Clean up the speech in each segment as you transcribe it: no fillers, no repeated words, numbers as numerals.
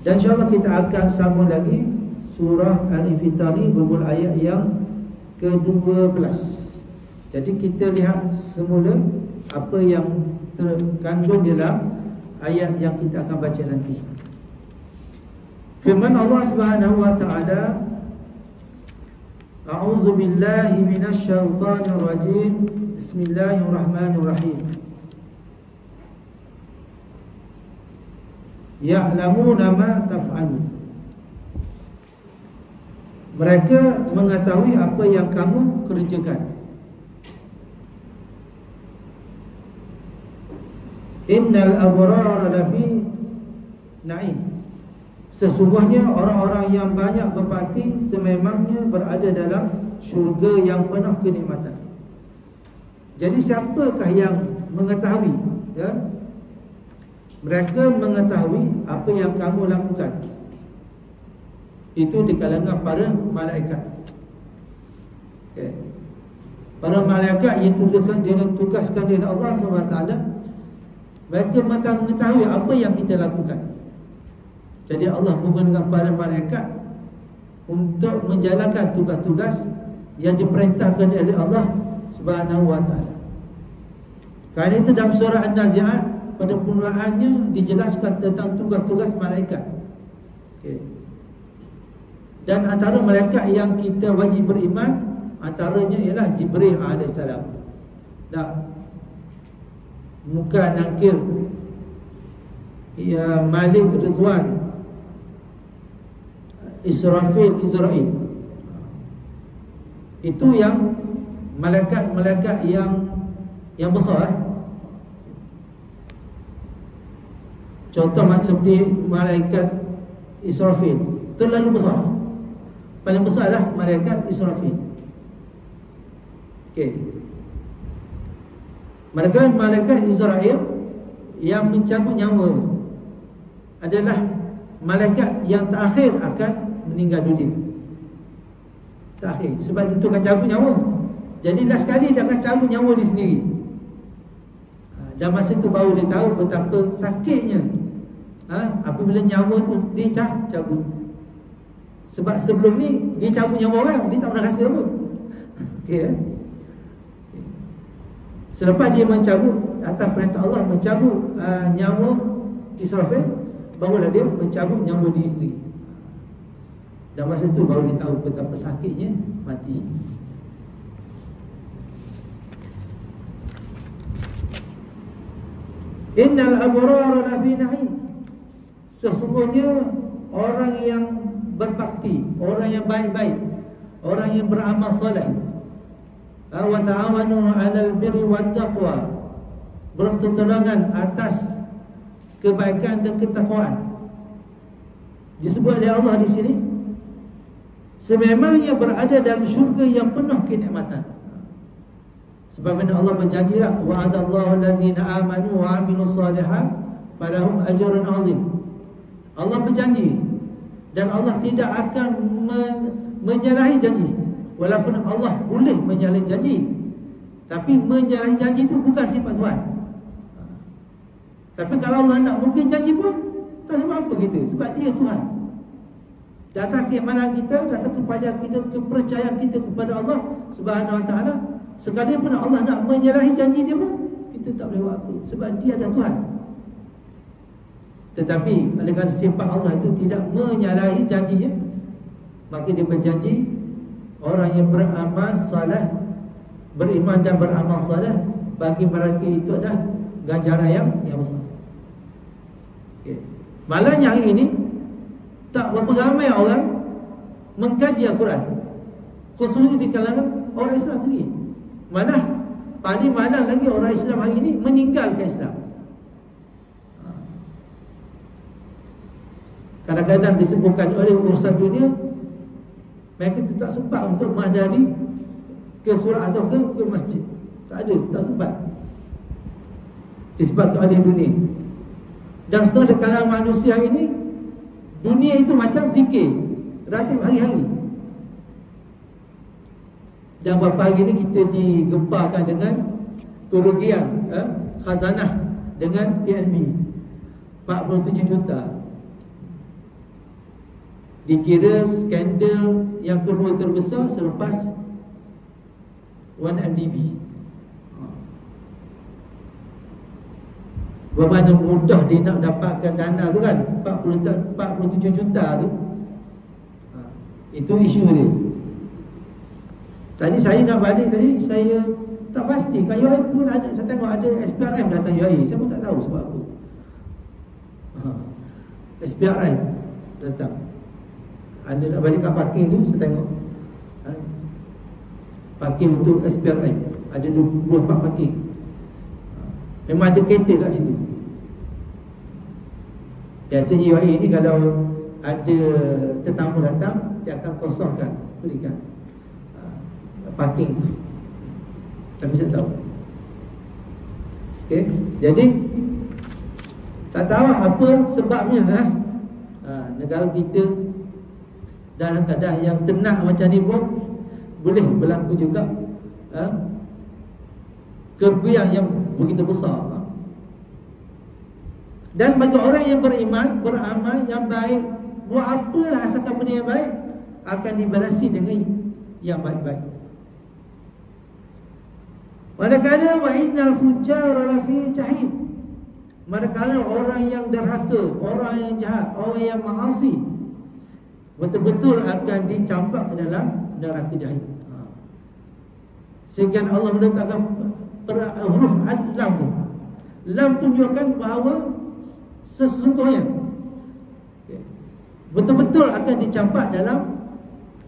Dan insyaAllah kita akan sambung lagi surah Al-Infitar ni bermula ayat yang ke-12. Jadi kita lihat semula apa yang terkandung dalam ayat yang kita akan baca nanti. Firman Allah Subhanahu wa taala, A'udzu billahi minasy syaithanir rajim. Bismillahirrahmanirrahim. Ya'lamuna ma taf'alun. Mereka mengetahui apa yang kamu kerjakan. Innal abrara lafi na'im. Sesungguhnya orang-orang yang banyak berbakti sememangnya berada dalam syurga yang penuh kenikmatan. Jadi siapakah yang mengetahui, ya? Mereka mengetahui apa yang kamu lakukan. Itu di kalangan para malaikat. Okay. Para malaikat yang tugaskan oleh Allah SWT, mereka mengetahui apa yang kita lakukan. Jadi Allah menggunakan para malaikat untuk menjalankan tugas-tugas yang diperintahkan oleh Allah Subhanahu wa taala. Kerana itu dalam surah An-Nazi'at pada permulaannya dijelaskan tentang tugas-tugas malaikat. Okay. Dan antara malaikat yang kita wajib beriman, antaranya ialah Jibril AS. Muka Nakir, ya, Malik Ridwan, Israfil, Israel. Itu yang malaikat-malaikat yang besar. Contoh seperti malaikat Israfil, terlalu besar. Paling besarlah malaikat Israfil. Okey. Malaikat Israel yang mencabut nyawa adalah malaikat yang terakhir akan meninggal dunia. Terakhir, sebab itu akan cabut nyawa. Jadi last sekali dia akan cabut nyawa dia sendiri. Dan masa itu baru dia tahu betapa sakitnya apabila nyawa tu dicabut. Sebab sebelum ni dia cabut nyawa orang, dia tak pernah rasa apa. Okey. Selepas dia mencabut atas perintah Allah, mencabut nyawa Israfil, barulah dia mencabut nyawa diri sendiri. Dan masa itu baru dia tahu betapa sakitnya mati. Innal abrara lafi na'im. Sesungguhnya orang yang berbakti, orang yang baik-baik, orang yang beramal soleh, wa ta'awanu 'alal birri wat taqwa, berpertolongan atas kebaikan dan ketakwaan. Disebut oleh Allah di sini, sememangnya berada dalam syurga yang penuh kenikmatan. Sebab mana Allah berjanji, wa'adallahu allazina amanu wa 'amilus solihat falahum ajrun 'azim. Allah berjanji, dan Allah tidak akan menyalahi janji. Walaupun Allah boleh menyalahi janji, tapi menyalahi janji itu bukan sifat Tuhan. Tapi kalau Allah nak mungkin janji pun tak ada apa kita, sebab dia Tuhan. Datang keimanan kita, datang kepercayaan kita kepada Allah Subhanahu wa taala, sekalipun Allah nak menyalahi janji dia pun kita tak boleh buat apa, sebab dia adalah Tuhan. Tetapi oleh kerana sifat Allah itu tidak menyalahi janjinya, maka dia berjanji orang yang beramal saleh, beriman dan beramal saleh, bagi mereka itu adalah ganjaran yang besar. Okay. Malahnya hari ini tak berapa ramai orang mengkaji Al-Quran, khususnya di kalangan orang Islam sendiri. Paling mana lagi orang Islam hari ini meninggalkan Islam. Kadang-kadang disebutkan oleh urusan dunia, mereka tak sempat untuk menghadiri ke surau atau ke masjid. Tak ada, tak sempat. Disebabkan oleh dunia. Dan setelah kalangan manusia ini, dunia itu macam zikir, ratib hari-hari. Dan beberapa hari ini kita digemparkan dengan kerugian khazanah dengan PNB 47 juta. dikira skandal yang kedua terbesar selepas 1MDB. Berapa mudah dia nak dapatkan dana tu kan, 47 juta tu. Itu isu dia. Tadi saya nak balik tadi, saya tak pasti. Kat UAE pun ada, saya tengok ada SPRM datang UAE. Saya pun tak tahu sebab apa. SPRM datang. Ada nak balik kat parking tu, saya tengok parking untuk SPRM. Ada 24 parking. Memang ada kereta kat situ. Biasanya UAE ni kalau ada tetamu datang, dia akan kosongkan, berikan parking tu. Tapi saya tahu. Okay. Jadi tak tahu apa sebabnya lah. Negara kita dalam keadaan yang tenang macam ni pun boleh berlaku juga kerugian yang begitu besar. Dan bagi orang yang beriman, beramal yang baik, buat apalah asalkan benda yang baik, akan dibalasi dengan yang baik-baik. Manakala wa innal fujjara lafi jahim, manakala orang yang derhaka, orang yang jahat, orang yang maasi, betul-betul akan dicampak ke dalam neraka jahim. Sehingga Allah menetapkan huruf lam tu. Lam tunjukkan bahawa sesungguhnya betul-betul akan dicampak dalam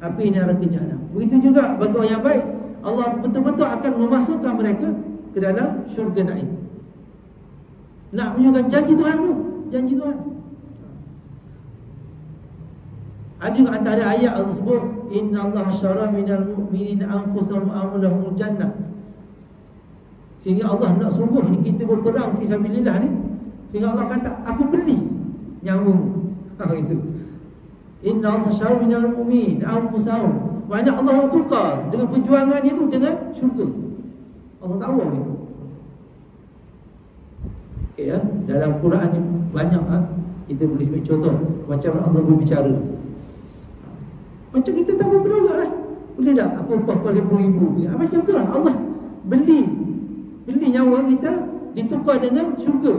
api neraka jahanam. Begitu juga bagi orang yang baik, Allah betul-betul akan memasukkan mereka ke dalam syurga naim. Nak menunjukkan janji Tuhan tu, janji Tuhan. Ada antara ayat Allah sebut, innallaha syara minal mu'minina anfusahum wa amwalahum jannah. Sehingga Allah nak sungguh ni kita berperang fi sabilillah ni, sehingga Allah kata aku beli nyawamu. Itu. Innallaha syara minal mu'minina anfusahum. Maknanya Allah nak tukar dengan perjuangan dia tu dengan syurga. Allah tahu gitu. Okay, ya, dalam Quran ni banyak kita boleh ambil contoh macam Allah berbicara. Macam kita tak berdoa lah. Boleh tak aku upah 40,000? Macam tu lah Allah beli nyawa kita ditukar dengan syurga.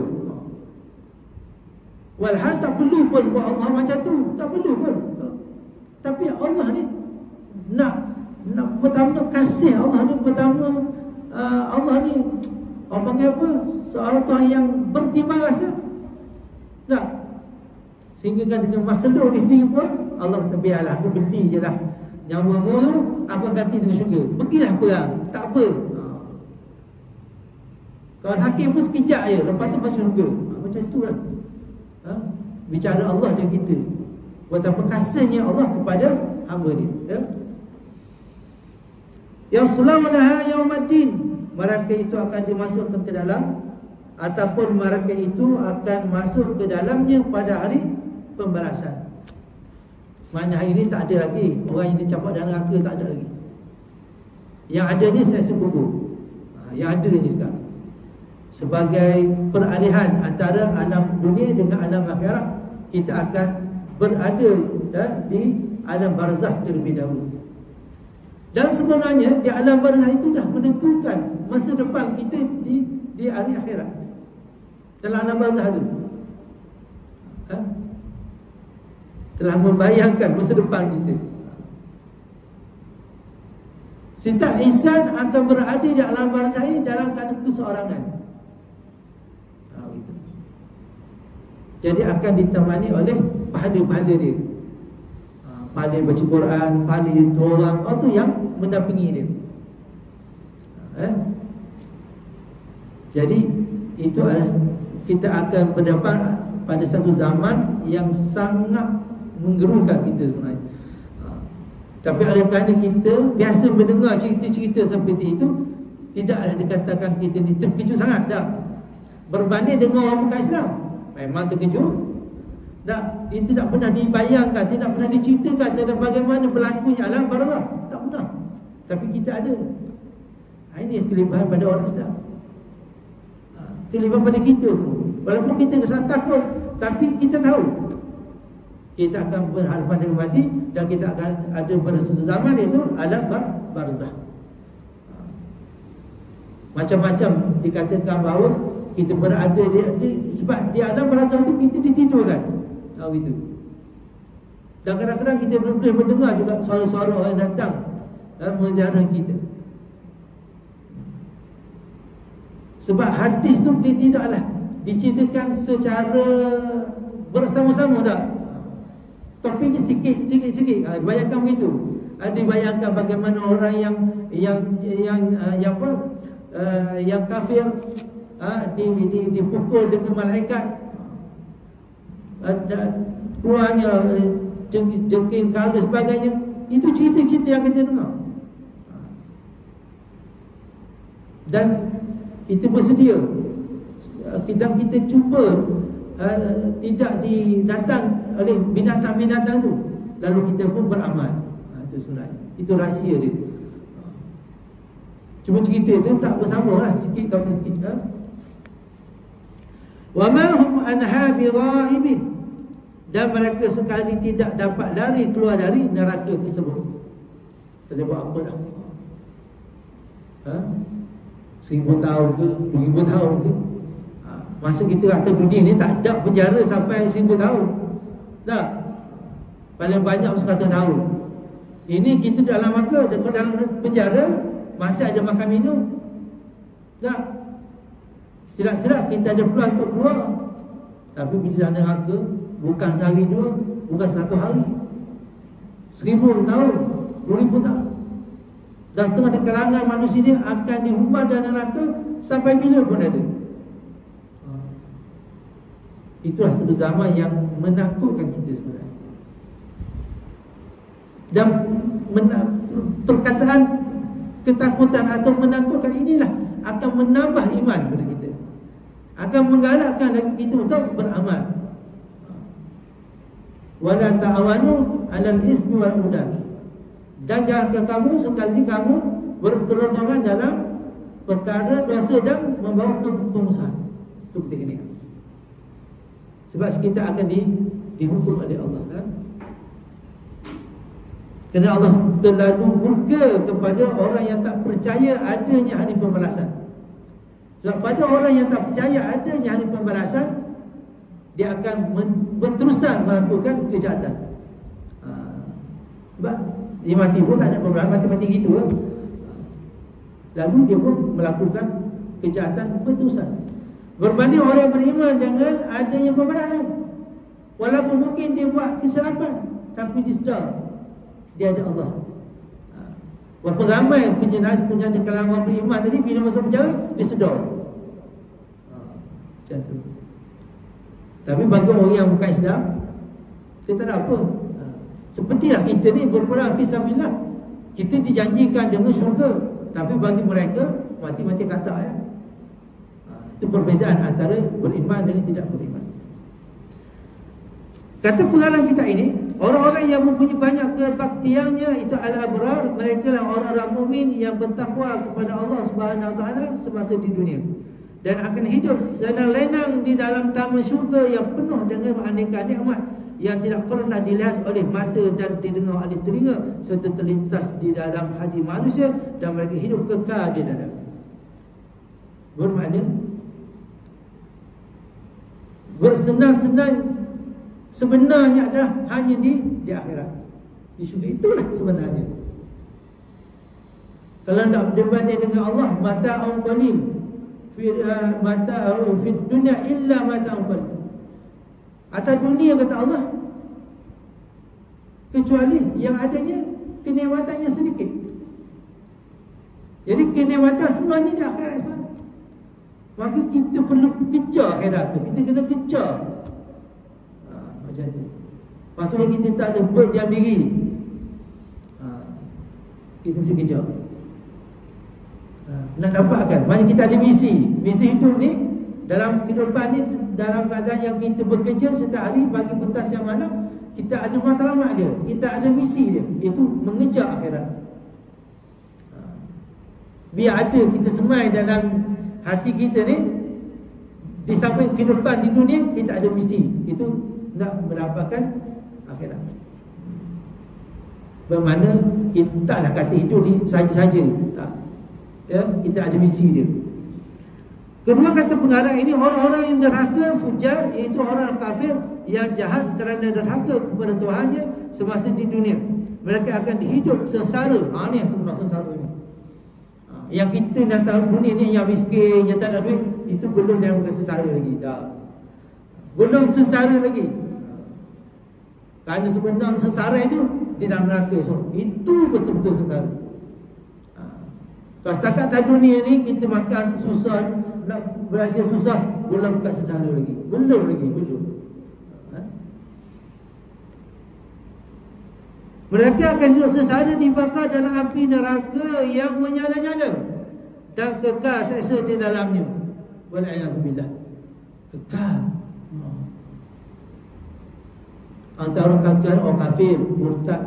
Walhal tak perlu pun buat Allah macam tu, tak perlu pun. Tapi Allah ni nak pertama kasih Allah ni, pertama Allah ni orang panggil apa, seorang Tuhan yang bertimbang rasa. Nah, sehingga kan dengan makhluk di sini pun Allah kata biarlah aku beli je lah nyawamu tu, aku ganti dengan syurga. Pergilah perang, tak apa. Kalau hakim pun sekejap je, lepas tu masuk syurga. Macam tu lah bicara Allah dengan kita, betapa kasihnya Allah kepada hamba dia, ya? Yaslawnaha yaumaddin, mereka itu akan dimasukkan ke dalam, ataupun mereka itu akan masuk ke dalamnya pada hari pembalasan. Mana hari ini tak ada lagi orang yang dicampak dalam neraka, tak ada lagi. Yang ada ni saya sebut, yang ada ni sekarang sebagai peralihan antara alam dunia dengan alam akhirat. Kita akan berada di alam barzakh terlebih dahulu. Dan sebenarnya di alam barzakh itu dah menentukan masa depan kita di hari akhirat. Dalam alam barzakh itu telah membayangkan masa depan kita. Setiap insan akan berada di alam barzakh ini dalam keadaan keseorangan. Jadi akan ditemani oleh pahala-pahala dia. Pahala baca Quran, pahala tolong, tu yang mendampingi dia. Jadi itu adalah kita akan berdepan pada satu zaman yang sangat menggerukan kita sebenarnya. Tapi oleh kerana kita biasa mendengar cerita-cerita seperti itu, tidaklah dikatakan kita ni terkejut sangat dah. Berbanding dengan orang bukan Islam, memang terkejut. Tak, dia tidak pernah dibayangkan, tidak pernah diceritakan tentang bagaimana berlakunya alam barzakh. Tak pernah. Tapi kita ada. Ini kelebihan pada orang Islam. Kelebihan pada kita semua. Walaupun kita kesan takut, tapi kita tahu kita akan berhadapan dengan mati, dan kita akan ada pada suatu zaman, iaitu alam barzah. Macam-macam dikatakan bahawa kita berada sebab di alam barzah tu kita ditidurkan. Begitu. Dan kadang-kadang kita boleh mendengar juga suara-suara orang datang dan menziarah kita. Sebab hadis tu dia tidaklah diceritakan secara bersama-sama dah. Topiknya sikit-sikit. Bayangkan begitu. Dibayangkan bagaimana orang yang kafir dipukul dengan malaikat, keluarnya jengking kala sebagainya. Itu cerita-cerita yang kita dengar. Dan kita bersedia, kita cuba tidak didatang oleh binatang-binatang tu, lalu kita pun beramal. Itu sebenarnya, itu rahsia dia. Cuma cerita tu tak bersama lah, sikit kau sikit. Wa ma hum anha bighaibin, dan mereka sekali tidak dapat lari keluar dari neraka tersebut. Tak ada buat apa dah. 1000 tahun ke 2000 tahun ke, masa kita atas dunia ni tak ada penjara sampai 1000 tahun. Tak, paling banyak 100 tahun. Ini kita dalam penjara, masih ada makan minum. Tak, silap-silap kita ada peluang untuk keluar. Tapi bila dalam neraka, bukan sehari dua, bukan 100 hari, 1000 tahun, 2000 tahun. Dan setengah di kalangan manusia ni akan dihumar dalam neraka sampai bila pun ada. Itulah satu zaman yang menakutkan kita sebenarnya. Dan perkataan ketakutan atau menakutkan inilah akan menambah iman kepada kita, akan menggalakkan lagi kita untuk beramal. Wala ta'awanu 'alal ismi wal 'udwan, dan jangan kamu sekali kamu bertolongan dalam perkara dosa dan membawa kemusuhan. Itu ketika ini. Sebab kita akan dihukum oleh Allah, kan? Kerana Allah terlalu murka kepada orang yang tak percaya adanya hari pembalasan. Sebab pada orang yang tak percaya adanya hari pembalasan, dia akan berterusan melakukan kejahatan. Sebab dia mati pun tak ada pembalasan, mati-mati gitu lah. Lalu dia pun melakukan kejahatan berterusan. Berbanding orang yang beriman dengan adanya pembalasan, walaupun mungkin dia buat kesilapan, tapi dia sedar dia ada Allah. Walaupun ramai penjara kalangan orang beriman tadi, bila masuk penjara dia sedar. Macam tu. Tapi bagi orang yang bukan Islam, dia tak ada apa. Sepertilah kita ni berperang fisabilillah, kita dijanjikan dengan syurga, tapi bagi mereka mati-mati kata, ya. Itu perbezaan antara beriman dengan tidak beriman. Kata pengarang kita ini, orang-orang yang mempunyai banyak kebaktiannya itu al-abrar, mereka lah orang-orang mukmin yang bertakwa kepada Allah Subhanahu Wa Taala semasa di dunia, dan akan hidup senang-lenang di dalam taman syurga yang penuh dengan aneka nikmat yang tidak pernah dilihat oleh mata dan didengar oleh telinga, serta terlintas di dalam hati manusia, dan mereka hidup kekal di dalam. Bermakna bersenang-senang sebenarnya adalah hanya di akhirat, di syurga. Itulah sebenarnya. Kalau nak berbanding dengan Allah, mata'un qalil mata'un fid dunya illa mata'un qalil. Atas dunia kata Allah, kecuali yang adanya kenikmatan yang sedikit. Jadi kenikmatan sebenarnya di akhirat sana. Maka kita perlu kejar akhirat tu. Kita kena kejar. Macam tu. Maksudnya kita tak ada berdiam diri. Kita mesti kejar. Nak dapatkan. Maksudnya kita ada misi. Misi hidup ni, dalam kehidupan ni, dalam keadaan yang kita bekerja setiap hari, pagi, petang, siang, malam, kita ada matlamat dia, kita ada misi dia, iaitu mengejar akhirat. Biar ada kita semai dalam hati kita ni, di samping kehidupan di dunia, kita ada misi, itu nak mendapatkan akhirat. Bermakna kita taklah kata hidup ni saja-saja, tak. Ya, kita ada misi dia. Kedua kata pengarang ini, orang-orang yang derhaka, fujar, iaitu orang kafir yang jahat kerana derhaka kepada Tuhannya semasa di dunia. Mereka akan dihidup sengsara. Ni yang sebenar sengsara ni. Yang kita datang dunia ni, yang miskin, yang tak ada duit, itu belum dia bukan sengsara lagi. Dah. Belum sengsara lagi. Kerana sebenar sengsara itu di dalam neraka. So, itu betul-betul sengsara. Kalau setakat tak dunia ni, kita makan susah, nak belajar susah, belum bukan sengsara lagi. Belum. Mereka akan hidup sengsara dibakar dalam api neraka yang menyala-nyala dan kekal seksa di dalamnya. Wal'iyadzubillah. Kekal. Antara orang kafir, murtad,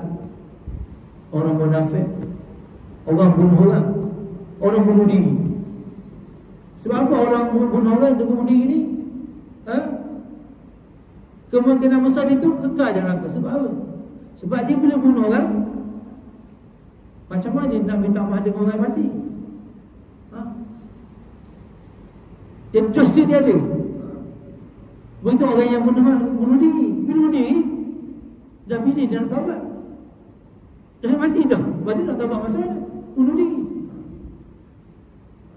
orang munafik, orang bunuh orang, orang bunuh diri. Sebab apa orang bunuh orang dan bunuh diri ni? Kemungkinan besar itu kekal dalam neraka. Sebab apa? Sebab dia bila bunuh orang, macam mana dia nak minta maaf dengan orang mati? Dia dosa dia ada. Begitu orang yang bunuh diri. Bila bunuh diri, dah bila dia nak taubat? Dah mati dah. Lepas tu nak taubat masa mana? Bunuh diri.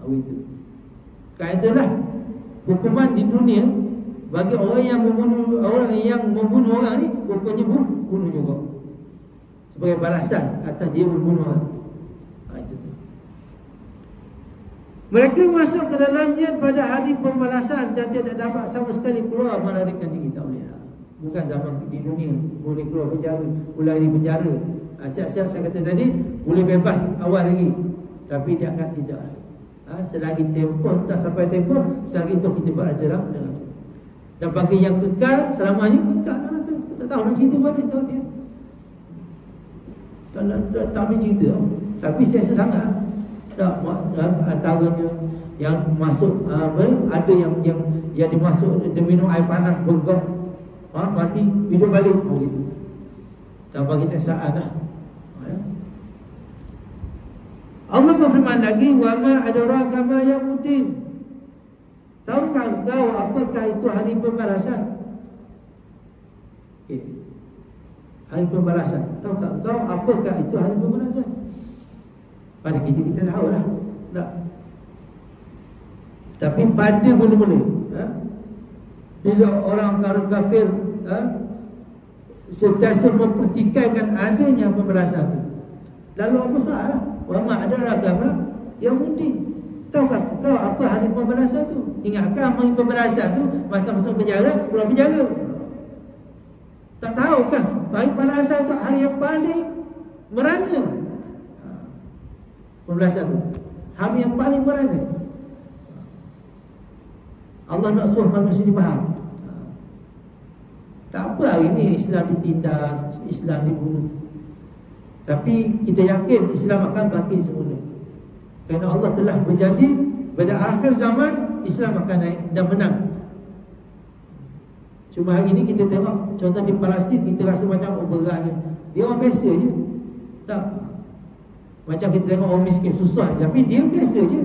Itu. Kaedalah hukuman di dunia bagi orang yang membunuh orang ni, hukumnya bunuh juga. Sebagai balasan atas dia membunuh orang. Itu. Mereka masuk ke dalamnya pada hari pembalasan dan tidak dapat sama sekali keluar melarikan diri. Tak boleh. Bukan zaman di dunia boleh keluar penjara, boleh di penjara. Siap-siap saya kata tadi, boleh bebas awal lagi. Tapi dia akan tidak. Selagi tempoh, tak sampai tempoh, selagi itu kita berada dalam neraka. Dan bagi yang kekal, selamanya kekal dalam neraka. Tak tahu nak cerita mana, tahu dia. Tak boleh cerita. Tapi saya sangat tak antaranya yang masuk ada yang dimasuk, dia minum air panas bengkok, mati hidup balik begitu. Dan bagi saya saat dah. Allah berfirman lagi, wa ma adraka ma yaumudin. Tahukah engkau apakah itu hari pembalasan? Hari pembalasan. Tahukah engkau apakah itu hari pembalasan? Pada kita tahu lah. Tak. Tapi pada mula-mula, bila orang kafir sentiasa mempertikaikan adanya pembalasan itu, lalu apa salah? Wa ma adraka ma yaumudin. Tahukah kau apa hari pembalasan tu? Ingatkah hari pembalasan tu masa masuk penjara, keluar penjara? Tak tahukah hari pembalasan tu hari yang paling merana? Pembalasan tu hari yang paling merana. Allah nak suruh manusia ni faham. Tak apa hari ni Islam ditindas, Islam dibunuh. Tapi kita yakin Islam akan bangkit semula. Kerana Allah telah berjanji pada akhir zaman Islam akan naik dan menang. Cuma hari ini kita tengok contoh di Palestin, kita rasa macam beratnya. Dia orang biasa je. Tak. Macam kita tengok orang miskin susah, tapi dia biasa je.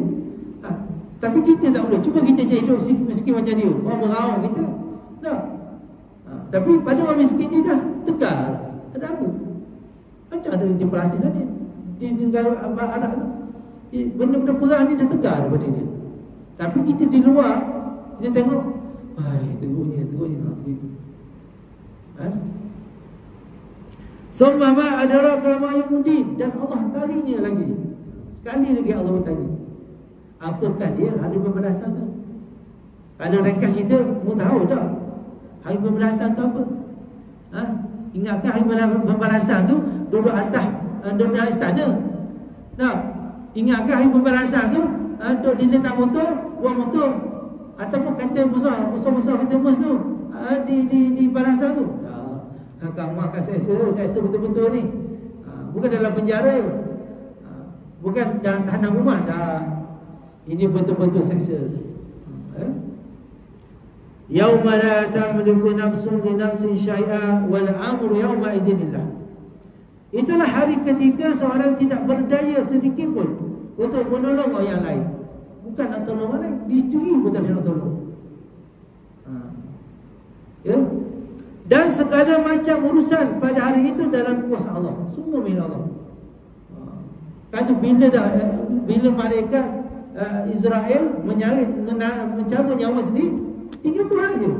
Tapi kita tak boleh. Cuma kita je hidup miskin macam dia. Orang meraung kita. Tak. Tapi pada orang miskin ni dah tegar. Tak ada apa. Macam ada di Palestin sana, di negara Arab tu, benda-benda perang ni dah tegar daripada dia. Tapi kita di luar, kita tengok, teruknya gitu. Summa ma adraka ma yaumudin. Dan Allah tanya lagi. Sekali lagi Allah bertanya, apakah dia hari pembalasan tu? Kalau ringkas cerita, mu tahu tak hari pembalasan tu apa? Ingatkah hari pembalasan tu duduk atas dalam istana? Nah, ingatkah hari pembalasan tu duduk di letak motor, buang motor, ataupun kata besar kata emas tu di balasan tu? Kamu akan seksa betul-betul ni. Bukan dalam penjara, bukan dalam tahanan rumah dah. Ini betul-betul seksa. Yauma la tamliku nafsun li nafsin syai'a wal amru yauma izinillah. Itulah hari ketika seorang tidak berdaya sedikit pun untuk menolong orang yang lain. Bukan nak tolong orang lain, dia sendiri pun tak boleh nak tolong. Ya. Dan segala macam urusan pada hari itu dalam kuasa Allah. Semua milik Allah. Kata bila malaikat Israel mencabut nyawa sendiri, tinggal Tuhan je.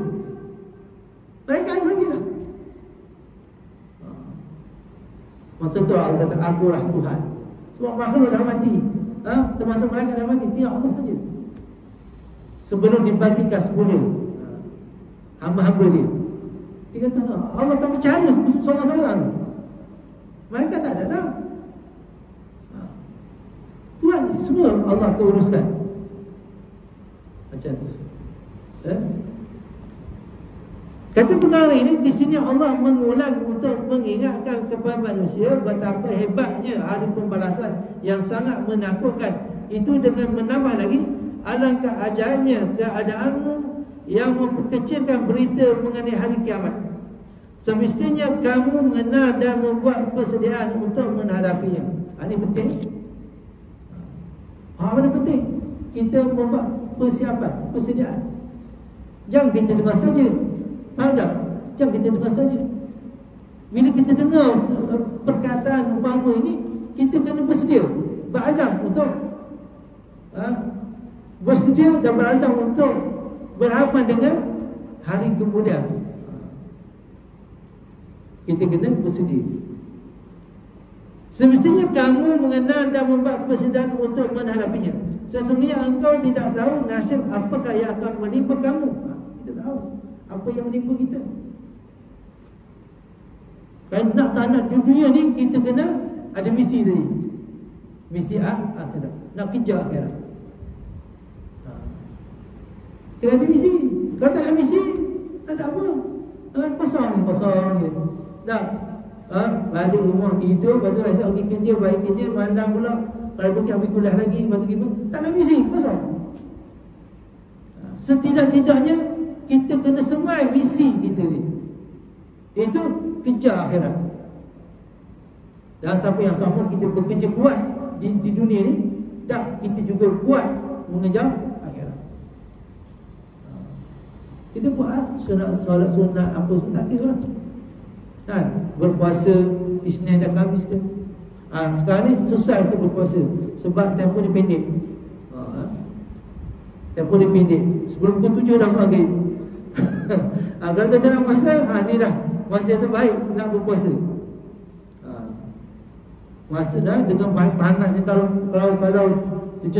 Mereka ada mati dah. Masa tu Allah kata, akulah Tuhan. Sebab makhluk dah mati, termasuk mereka dah mati, tinggal Allah saja. Sebelum dibangkitkan semula hamba-hamba dia, dia kata Allah tak bercara seorang-seorang. Mereka tak ada dah. Tuhan ni semua Allah akan uruskan. Macam tu. Kata pengarang ini, di sini Allah mengulang untuk mengingatkan kepada manusia betapa hebatnya hari pembalasan yang sangat menakutkan. Itu dengan menambah lagi, alangkah ajaibnya keadaanmu yang memperkecilkan berita mengenai hari kiamat. Semestinya kamu mengenal dan membuat persediaan untuk menghadapinya. Ini penting. Mana penting? Kita membuat persiapan, persediaan. Jangan kita dengar saja. Faham tak? Jangan kita dengar saja. Bila kita dengar perkataan umpama ini, kita kena bersedia, berazam untuk bersedia dan berazam untuk berhadapan dengan hari kemudian. Kita kena bersedia. Semestinya kamu mengenal dan membuat persediaan untuk menghadapinya. Sesungguhnya engkau tidak tahu nasib apakah yang akan menimpa kamu. Kita tahu apa yang menimpa kita. Kalau nak tak nak di dunia ni, kita kena ada misi tadi. Misi akhirat. Nak kejar akhirat. Kena ada misi. Kalau tak ada misi, tak ada apa. Kosong je. Dah. Balik rumah tidur, lepas tu rasa pergi kerja, balik kerja, mandang pula. Kalau pergi ambil kuliah lagi, lepas tu gimana? Tak ada misi, kosong. Setidak-tidaknya kita kena semai misi kita ni. Itu kejar akhirat. Dan siapa yang sama kita bekerja kuat di dunia ni, dan kita juga kuat mengejar akhirat. Kita buat solat sunat apa semua tak kira lah. Kan, berpuasa Isnin dan Khamis ke? Sekarang ni susah itu berpuasa sebab tempoh dia pendek. Tempoh dia pendek. Sebelum pukul 7 dah maghrib. Kalau kita nak puasa, ni dah masa yang terbaik nak berpuasa. Masa dah dengan panasnya, kalau 7.30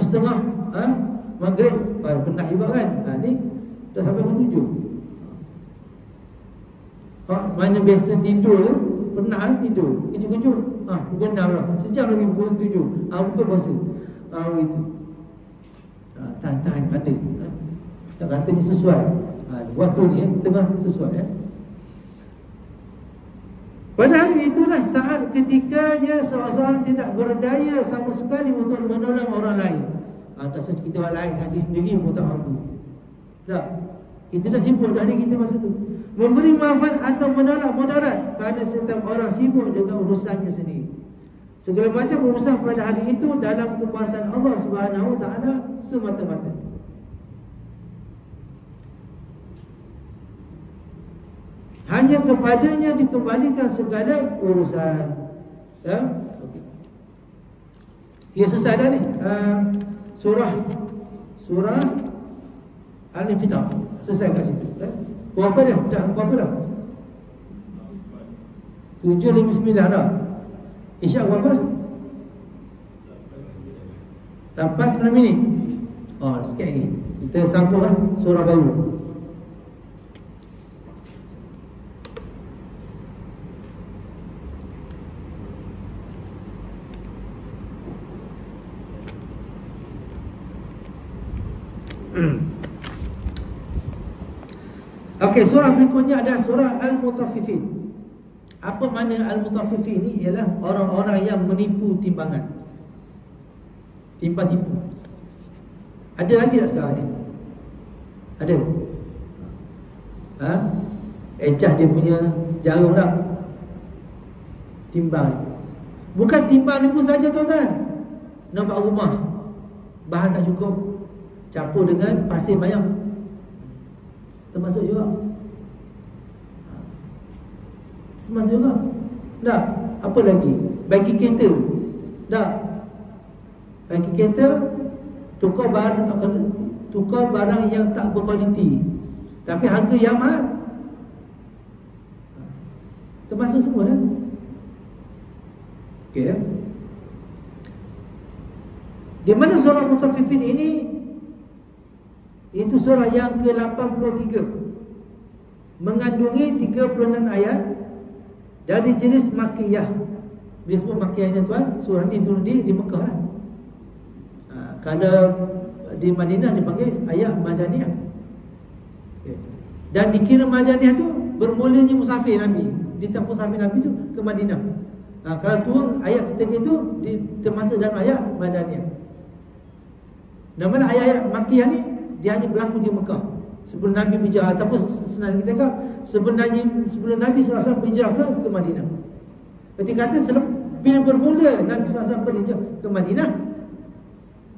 maghrib, penat juga kan. Ni dah sampai pukul 7. Mana biasa tidur, penat tidur, kejut-kejut, pukul 6 lah, sejam lagi pukul 7, pukul puasa. Itu tahan-tahan pada tak kata ni sesuai waktu ni, tengah sesuai. Pada hari itulah saat ketikanya seorang tidak berdaya sama sekali untuk menolong orang lain. Tak saja kita orang lain, hati sendiri pun tak mampu. Tak, kita dah sibuk dah hari kita masa tu, memberi manfaat atau menolak mudarat, kerana setiap orang sibuk dengan urusannya sendiri. Segala macam urusan pada hari itu dalam kekuasaan Allah Subhanahu Wa Taala semata-mata. Hanya kepadanya dikembalikan segala urusan. Ya? Okay. Ya, susah dah ni. Surah Al-Infitar. Selesai kat situ. Berapa dah? Berapa dah? 7:59 dah. Isyak berapa? 8-9 minit. Sikit lagi. Kita sambunglah surah baru. Okey, surah berikutnya adalah surah Al-Mutaffifin. Apa makna Al-Mutaffifin ni? Ialah orang-orang yang menipu timbangan, tipu. Ada lagi tak sekarang ni? Ada. Ecah dia punya jarum dah. Timbang ni. Bukan timbang ni pun saja tuan-tuan. Nak buat rumah, bahan tak cukup, campur dengan pasir banyak, termasuk juga. Termasuk juga. Tak. Apa lagi? Bagi kereta. Tak. Bagi kereta, tukar barang yang tak berkualiti, tapi harga yang mahal. Termasuk semua kan? Okey. Di mana surah Mutaffifin ini, itu surah yang ke-83, mengandungi 36 ayat dari jenis Makkiyah. Disebut Makkiyahnya tuan, surah ini turun di Mekah lah. Kalau di Madinah dipanggil ayat Madaniyah. Okay. Dan dikira Madaniyah tu bermulanya musafir Nabi, ditempuh musafir Nabi tu ke Madinah. Kalau turun ayat ketiga itu termasuk dalam ayat Madaniyah. Dan mana ayat-ayat Makkiyah ni dia hanya berlaku di Mekah sebelum Nabi berhijrah, ataupun senang kita kata sebelum Nabi SAW berhijrah ke Madinah. Ketika kata bila bermula Nabi SAW berhijrah ke Madinah,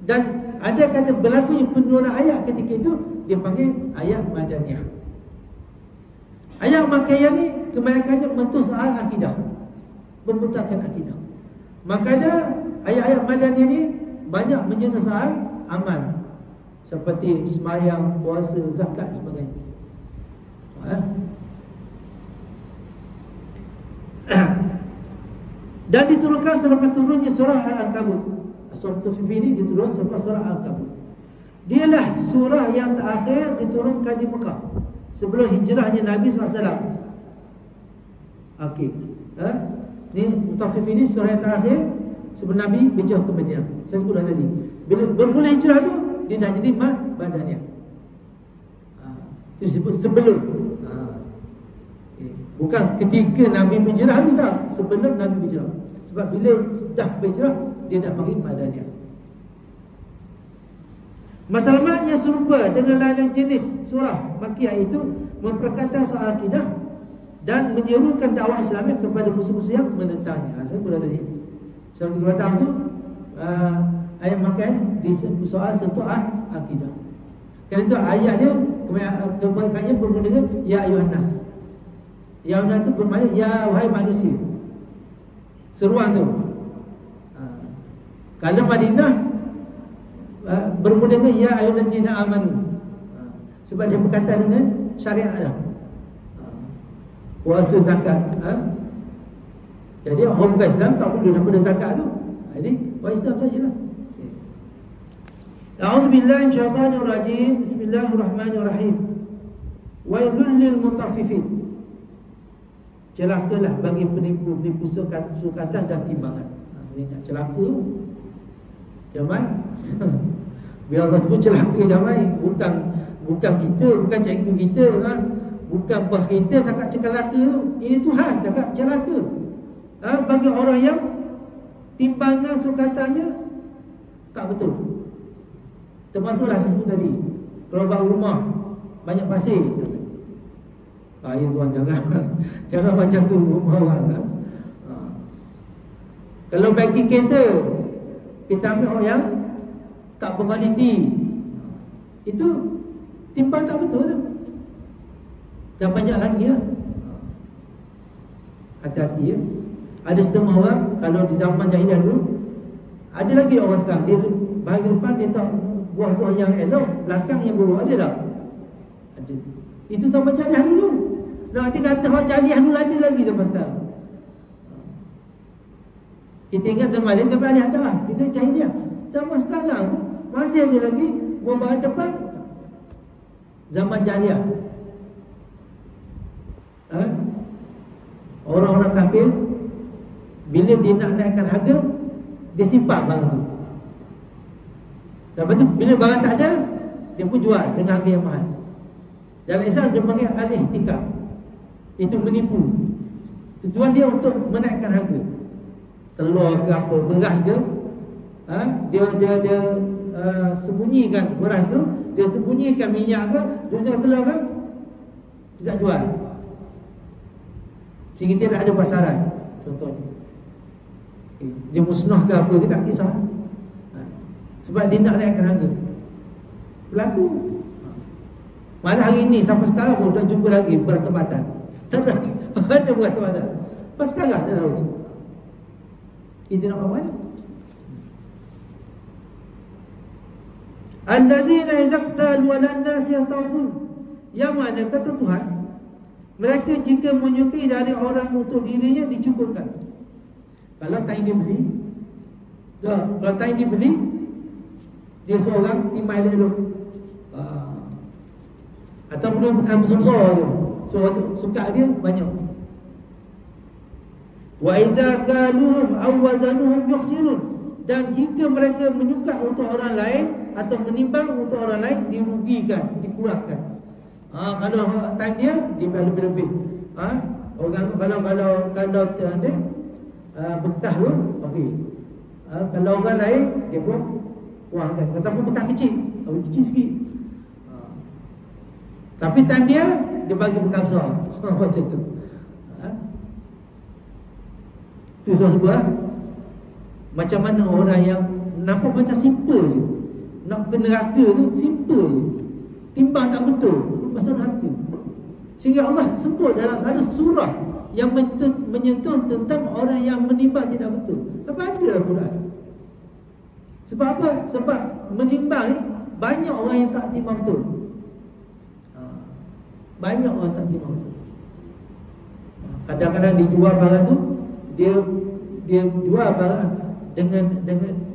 dan ada kata berlaku penurunan ayat ketika itu, dia panggil ayat Madaniyah. Ayat Makkiyah ni kebanyakannya menyentuh soal akidah, membentangkan akidah. Maka ada ayat-ayat Madaniyah ni banyak menyentuh soal amal, seperti sembahyang, puasa, zakat dan sebagainya. Dan diturunkan selepas turunnya surah Al-Ankabut. Surah Mutaffifin ini diturunkan selepas surah Al-Ankabut. Dialah surah yang terakhir diturunkan di Mekah sebelum hijrahnya Nabi SAW. Okey. Ni Mutaffifin ini surah yang terakhir sebelum Nabi berhijrah ke Madinah. Saya sebut tadi. Bila bermula hijrah tu, dia dah jadi Madaniyah. Itu disebut sebelum. Bukan ketika Nabi berhijrah tu, tak. Sebelum Nabi berhijrah. Sebab bila dah berhijrah, dia dah panggil Madaniyah. Matlamat yang serupa dengan lain jenis surah Makkiyah itu memperkata soal akidah dan menyerukan dakwah Islamiyah kepada musuh-musuh yang menentangnya. Saya pun dah tadi. Surah 3 tu ayat Makkiyah di soal sentuh akidah. Kerana itu ayat dia kebanyakannya bermula dengan ya ayuhan nas. Ya ayuhan itu bermakna ya wahai manusia. Seruan tu. Kalau Madinah bermula dengan ya ayyuhallazina amanu. Sebab dia berkaitan dengan syariat dah. Puasa, zakat. Jadi orang bukan Islam tak perlu daripada zakat tu. Jadi orang Islam sajalah. A'udzubillahi minasyaitanir rajim. Bismillahirrahmanirrahim. Wailul lil mutaffifin. Celakalah bagi penipu-penipu sukatan dan timbangan. Ingat celaka tu. Jamai. Bila Allah sebut celaka jamai, bukan kita, bukan cikgu kita, bukan bos kita cakap celaka tu. Ini Tuhan cakap celaka. Bagi orang yang timbangan sukatannya tak betul. Termasuklah saya sebut tadi, kalau buat rumah banyak pasir. Ya Tuhan, jangan macam tu rumah orang. Kalau bagi kereta, kita ambil orang yang tak berkualiti, itu timbang tak betul tu. Dan banyak lagi lah. Hati-hati ya. Ada setengah orang, kalau di zaman jahiliah dulu, ada lagi orang sekarang, dia bahagian depan dia tak buah-buah yang elok, belakang yang buruk. Ada tak? Ada. Itu zaman jahiliah dulu. Nanti kata orang jahiliah dulu ada lagi zaman sekarang. Kita ingat zaman lain sampai ada lah. Itu jahiliah. Zaman sekarang masih ada lagi buah bahagian depan. Zaman jahiliah. Orang-orang kafir, bila dia nak naikkan harga, dia simpan barang tu. Lepas tu bila barang tak ada, dia pun jual dengan harga yang mahal. Dalam Islam dia panggil al-ihtikar. Itu menipu. Tujuan dia untuk menaikkan harga. Telur ke apa, beras ke, dia sembunyikan beras tu, dia sembunyikan minyak ke, dia cakap telur ke, dia tak jual. Sehingga dia tak ada pasaran. Contohnya dia musnah ke apa, dia tak kisah. Sebab dia nak naikkan harga. Berlaku. Mana hari ni sampai sekarang pun tak jumpa lagi bertempatan. Tak ada bertempatan. Sampai sekarang tak tahu. Itu nak apa mana? Allazina izaqtalu 'alan nasi yastawfun. Yang mana kata Tuhan, mereka jika menyukai dari orang untuk dirinya dicukupkan. Kalau tak dia beli, kalau tak dia beli, dia seorang timai dulu. Ataupun dia bukan besar-besar tu, so suka dia banyak. Wa iza kaluhum aw wazanuhum yukhsirun. Dan jika mereka menyuka untuk orang lain atau menimbang untuk orang lain, dirugikan, dikurangkan. Kalau time dia lebih-lebih. Orang kalau dia bekas tu, okey. Kalau orang lain dia pun kurangkan. Ataupun bekas kecil, kecil sikit. Tapi time dia bagi bekas besar. Macam tu. Itu sebab macam mana orang yang nampak macam simple je, nak ke neraka tu simple je, timbang tak betul, pasal neraka. Sehingga Allah sebut dalam ada surah yang menyentuh tentang orang yang menimbang tidak betul. Sebab ada dalam Quran. Sebab apa? Sebab menimbang ni banyak orang yang tak timbang betul. Banyak orang tak timbang betul. Kadang-kadang dijual barang tu, dia jual barang dengan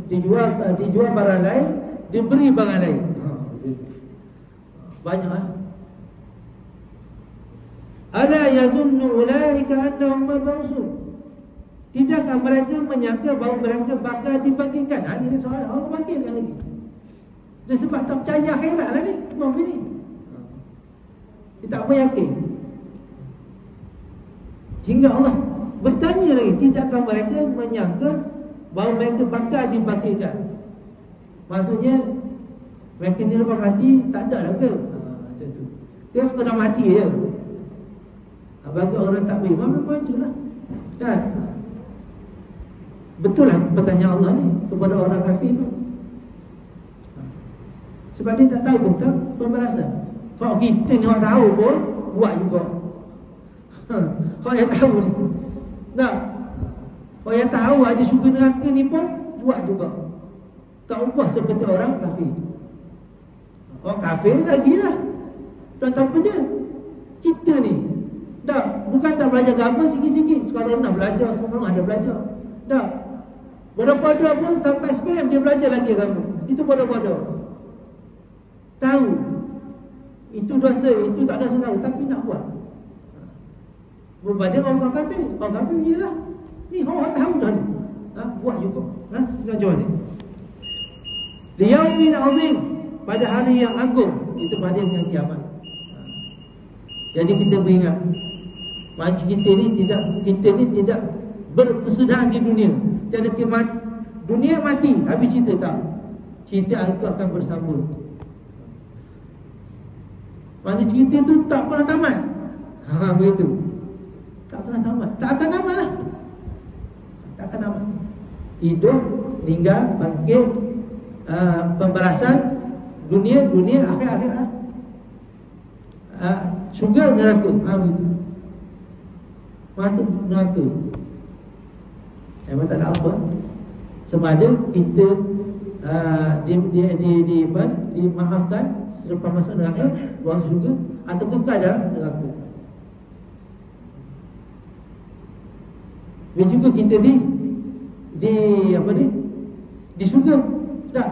dijual barang lain, dia beri barang lain. Banyak. Ala yazunnu ulaika annahum mab'usun. Tidakkah mereka menyangka bahawa mereka bakal dibangkitkan? Ini soal Allah bangkitkan lagi. Dan sebab tak percaya akhirat lah ni, semua ni. Dia tak apa yakin. Sehingga Allah bertanya lagi, tidakkah mereka menyangka bahawa mereka bakal dibangkitkan? Maksudnya mereka ni lepas mati tak ada lah ke? Macam tu. Dia sekadar mati je. Bagi orang tak beriman memang macam lah. Kan? Betul lah pertanyaan Allah ni kepada orang kafir tu. Sebab dia tak tahu tentang pembalasan. Kalau kita ni orang tahu pun buat juga. Orang yang tahu ni, nah, orang yang tahu ada syurga neraka ni pun buat juga. Tak ubah seperti orang kafir. Orang kafir lagi lah, tak tahu benda. Kita ni dah bukan tak belajar agama sikit-sikit. Sekarang dah belajar, semua ada belajar. Dah bodoh-bodoh pun sampai spam dia belajar lagi agama. Itu bodoh-bodoh. Tahu itu dosa, itu tak dosa tahu, tapi nak buat. Berbanding orang kafir. Orang kafir je lah. Ni orang tahu dah ni. Buat juga. Macam mana? Liyaumin azim, pada hari yang agung. Itu pada yang kiamat. Jadi kita beringat, macam kita ni tidak berkesudahan di dunia. Tiada kiamat. Dunia mati, habis cerita tak. Cerita itu akan bersambung. Mana cerita tu tak pernah tamat. Begitu. Tak pernah tamat. Tak akan tamat lah. Tak akan tamat. Hidup, meninggal, bangkit, pembalasan, dunia, akhir lah. Syurga, neraka. Begitu. Masuk neraka. Memang tak ada apa. Sama ada kita dimaafkan selepas masuk neraka, masuk syurga, atau kekal dalam neraka. Dan juga kita di syurga. Tak.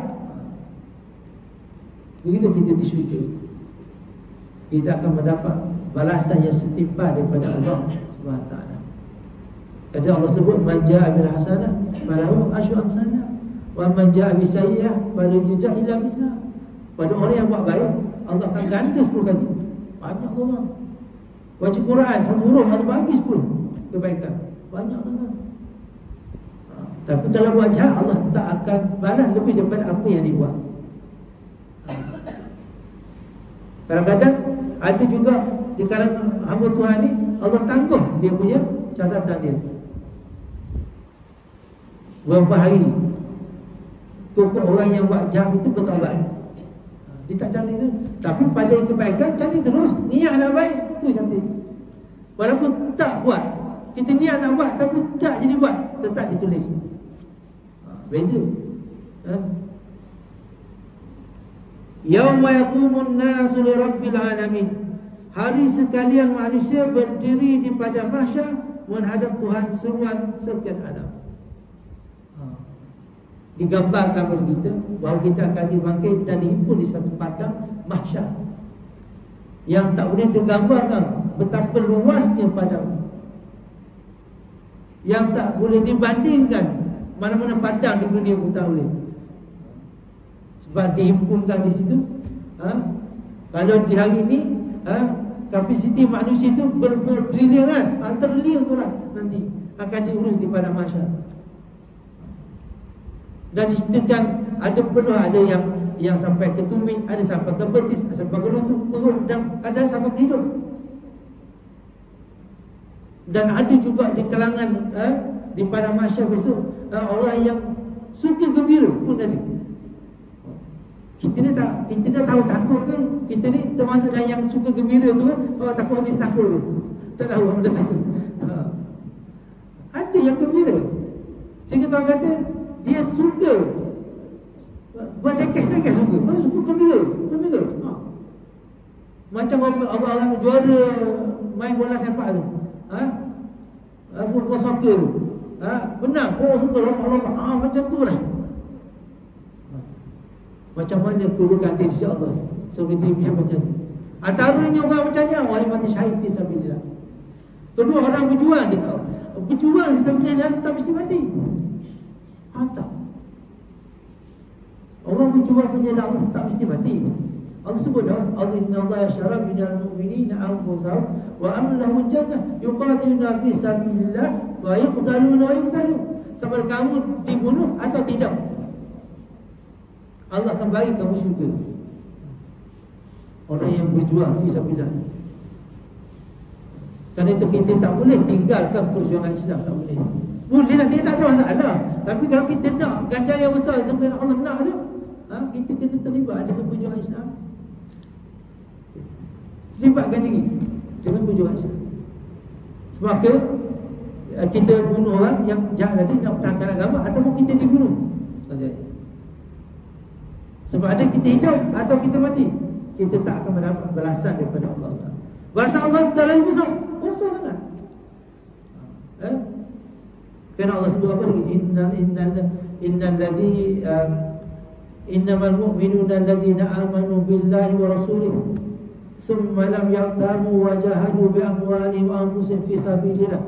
Begitu kita di syurga, kita akan mendapat balasan yang setimpal daripada Allah Subhanahu Wa Taala. Kata Allah sebut, man jaa bil hasanah falahu asyru amsalha wa man jaa bis sayyi'ah falahu jazaa illa mislah. Pada orang yang buat baik, Allah akan ganda 10 kali. Banyak orang baca Quran, satu huruf Allah bagi 10 kebaikan. Banyak orang. Tapi kalau buat jahat, Allah tak akan balas lebih daripada apa yang dia buat. Kadang-kadang ada juga di kalangan hamba Tuhan ni, Allah tangguh dia punya catatan dia. Berapa hari orang yang buat jahat itu bertaubat, dia tak cantik tu. Tapi pada kebaikan cantik terus, niat nak baik tu cantik. Walaupun tak buat, kita niat nak buat tapi tak jadi buat, tetap ditulis. Beza. Yauma yaqumun nasu li rabbil alamin. Hari sekalian manusia berdiri di padang mahsyar menghadap Tuhan seruan sekian alam. Digambarkan kepada kita bahawa kita akan dibangkit dan dihimpun di satu padang mahsyar yang tak boleh digambarkan betapa luasnya padang, yang tak boleh dibandingkan mana-mana padang di dunia pun tak boleh. Sebab dihimpunkan di situ. Kalau di hari ini kapasiti manusia itu bertriliunan, triliun orang nanti akan diurus di padang mahsyar. Dan diceritakan ada penuh, ada yang sampai ke tumit, ada sampai ke betis, ada sampai ke lutut, perut, dan ada sampai ke hidung. Dan ada juga di kalangan di padang mahsyar besok orang yang suka gembira pun ada. Kita ni tahu takut ke? Kita ni termasuk dalam yang suka gembira tu kan? Oh, takut kita takut tu. Tak tahu apa dah satu. Ada yang gembira. Sehingga tuan kata dia suka berdekah-dekah suka. Mana suka gembira. Macam orang juara main bola sepak tu. Bola soccer tu. Menang. Oh, suka lompat-lompat. Macam tu lah. Macam mana kedudukan di sisi Allah seperti dia macam ni. Antaranya orang macam ni, orang yang mati syahid fisabilillah. Kedua, orang berjuang di Allah. Berjuang fisabilillah tak mesti mati. Tak. Orang berjuang penjara Allah tak mesti mati. Allah sebut dah, Innallaha syara minal mu'minina anfusahum wa amlahum jannah yuqatiluna fi sabilillah wa yuqtaluna wa yuqtalun. Sama kamu dibunuh atau tidak, Allah akan bagi kamu syurga. Orang yang berjuang fisabilillah. Kerana itu kita tak boleh tinggalkan perjuangan Islam, tak boleh. Boleh lah, kita tak ada masalah. Tapi kalau kita nak ganjaran yang besar sebenarnya Allah nak tu, kita kena terlibat dengan perjuangan Islam. Terlibatkan diri dengan perjuangan Islam. Sebab ke kita bunuh orang yang jahat tadi nak pertahankan agama, ataupun kita dibunuh saja. Sebab ada kita hidup atau kita mati, kita tak akan mendapat balasan daripada Allah. Balasan Allah terlalu besar sangat. Kerana Allah sebut apa lagi? Innamal mu'minuna allazina amanu billahi wa rasulih summa lam yartabu wa jahadu bi amwalihim wa anfusihim fi sabilillah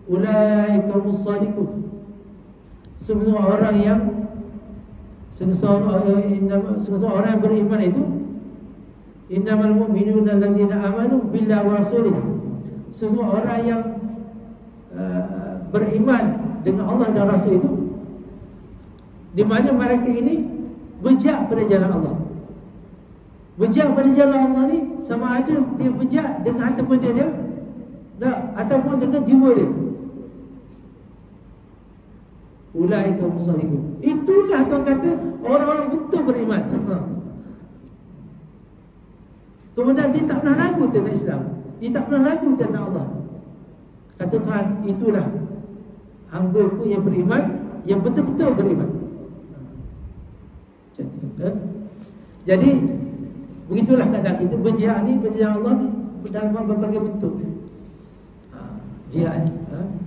ulaika mushadiqun. Semua orang yang orang yang beriman itu, innamal mu'minuna allazina amanu billahi wa rasulih, semua orang yang beriman dengan Allah dan Rasul itu, di mana mereka ini berjihad pada jalan Allah. Berjihad pada jalan Allah ni sama ada dia berjihad dengan harta benda dia ataupun dengan jiwa dia. Ulaika mushadiqun. Itulah tuan kata orang-orang betul beriman. Kemudian dia tak pernah ragu tentang Islam, dia tak pernah ragu tentang Allah. Kata Tuhan, itulah hamba-Ku yang beriman, yang betul-betul beriman. Jadi begitulah keadaan kita berjihad ni, berjihad Allah ni dalam berbagai bentuk. Jihad,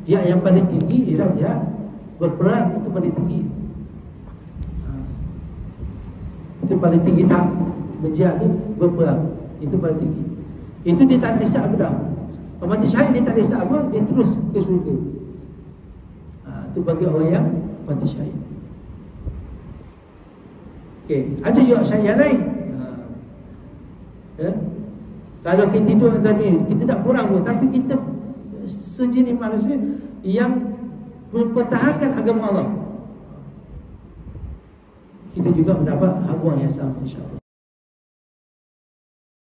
jihad yang paling tinggi ialah jihad berperang, itu paling tinggi. Itu paling tinggi tak berjihad ni, berperang, itu paling tinggi. Itu dia tak ada hisab apa dah. Mati syahid dia tak ada hisab apa, dia terus ke syurga. Itu bagi orang yang mati syahid. Okey, ada juga syahid yang lain. Kalau kita hidup tadi, kita tak kurang pun, tapi kita sejenis manusia yang mempertahankan agama Allah, kita juga mendapat habuan yang sama, insya-Allah.